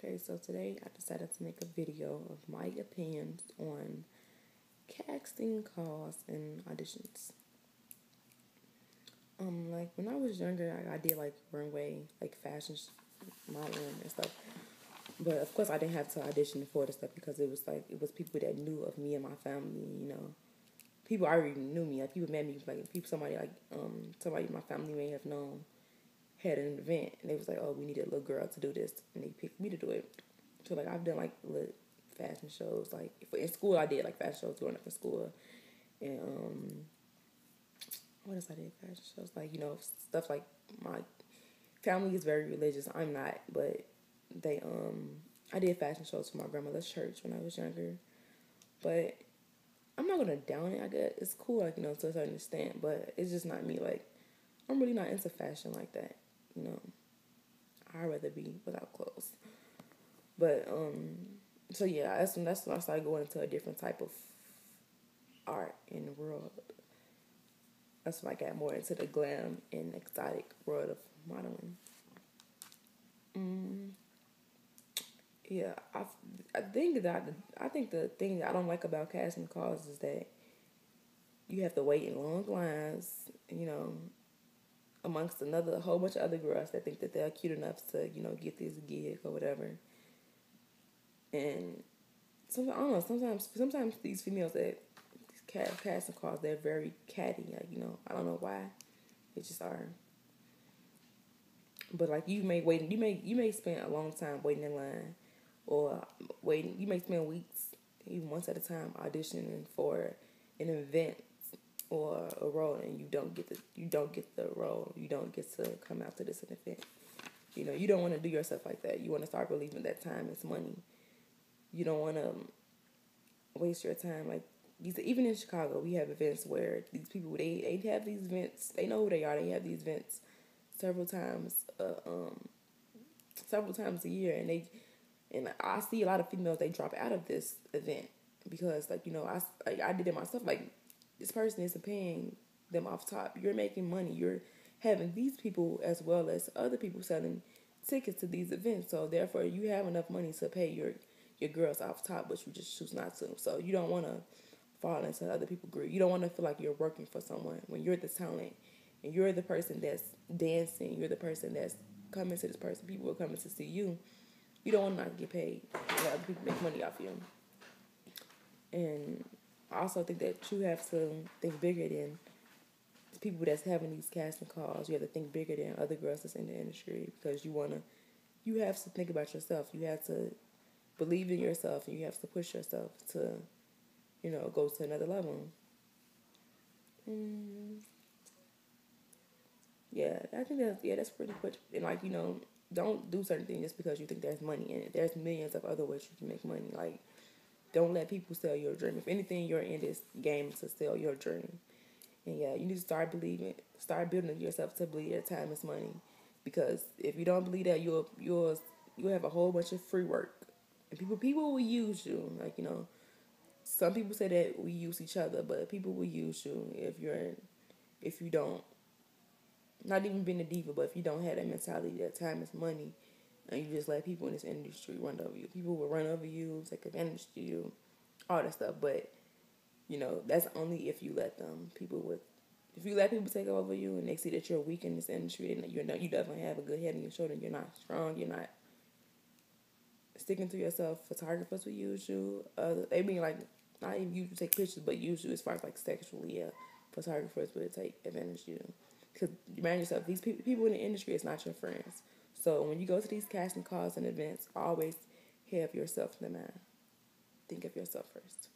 Okay, so today I decided to make a video of my opinions on casting calls and auditions. Like when I was younger, I did like runway, like fashion modeling and stuff. But of course, I didn't have to audition for the stuff because it was people that knew of me and my family. People already knew me. Like people met me, like people somebody in my family may have known had an event, and they was like, oh, we needed a little girl to do this, and they picked me to do it. So like I've done like little fashion shows. Like in school, I did like fashion shows growing up in school, and what else I did fashion shows, like stuff like my family is very religious. I'm not, but they I did fashion shows for my grandmother's church when I was younger, but I'm not gonna down it. I guess it's cool, like to a certain extent, but it's just not me. Like I'm really not into fashion like that. I'd rather be without clothes. But so yeah, that's when I started going into a different type of art in the world. That's when I got more into the glam and exotic world of modeling. Yeah, I think the thing that I don't like about casting calls is that you have to wait in long lines. Amongst a whole bunch of other girls that think that they're cute enough to get this gig or whatever. And I don't know. Sometimes these females that casting calls, they're very catty. Like I don't know why. They just are. But like you may spend a long time waiting in line, or waiting. You may spend weeks, even months at a time, auditioning for an event or a role, and you don't get the role. You don't get to come out to this event. You don't want to do yourself like that. You want to start believing that time is money. You don't want to waste your time. Like even in Chicago, we have events where these people they have these events. They know who they are. They have these events several times a year, and I see a lot of females, they drop out of this event because I did it myself. Like this person isn't paying them off top. You're making money. You're having these people as well as other people selling tickets to these events. So therefore, you have enough money to pay your girls off top, but you just choose not to. So you don't want to fall into other people's greed. You don't want to feel like you're working for someone when you're the talent and you're the person that's dancing. You're the person that's coming to this person. People are coming to see you. You don't want to not get paid. Other people make money off you. And I also think that you have to think bigger than the people that's having these casting calls. You have to think bigger than other girls that's in the industry because you have to think about yourself. You have to believe in yourself, and you have to push yourself to, go to another level. Yeah, I think that's pretty much. And don't do certain things just because you think there's money in it. There's millions of other ways you can make money. Like, don't let people sell your dream. If anything, you're in this game to sell your dream. And yeah, you need to start building yourself to believe that time is money. Because if you don't believe that, you'll have a whole bunch of free work, and people will use you. Some people say that we use each other, but people will use you if you don't. Not even being a diva, but if you don't have that mentality that time is money, and you just let people in this industry run over you. People will run over you, take advantage of you, all that stuff. But that's only if you let them. If you let people take over you and they see that you're weak in this industry, and you definitely have a good head on your shoulder, you're not strong, you're not sticking to yourself. Photographers will use you. They mean like not even use you to take pictures, but use you as far as like sexually. Yeah, photographers will take advantage of you. Because remind yourself, these people in the industry is not your friends. So when you go to these casting calls and events, always have yourself in mind. Think of yourself first.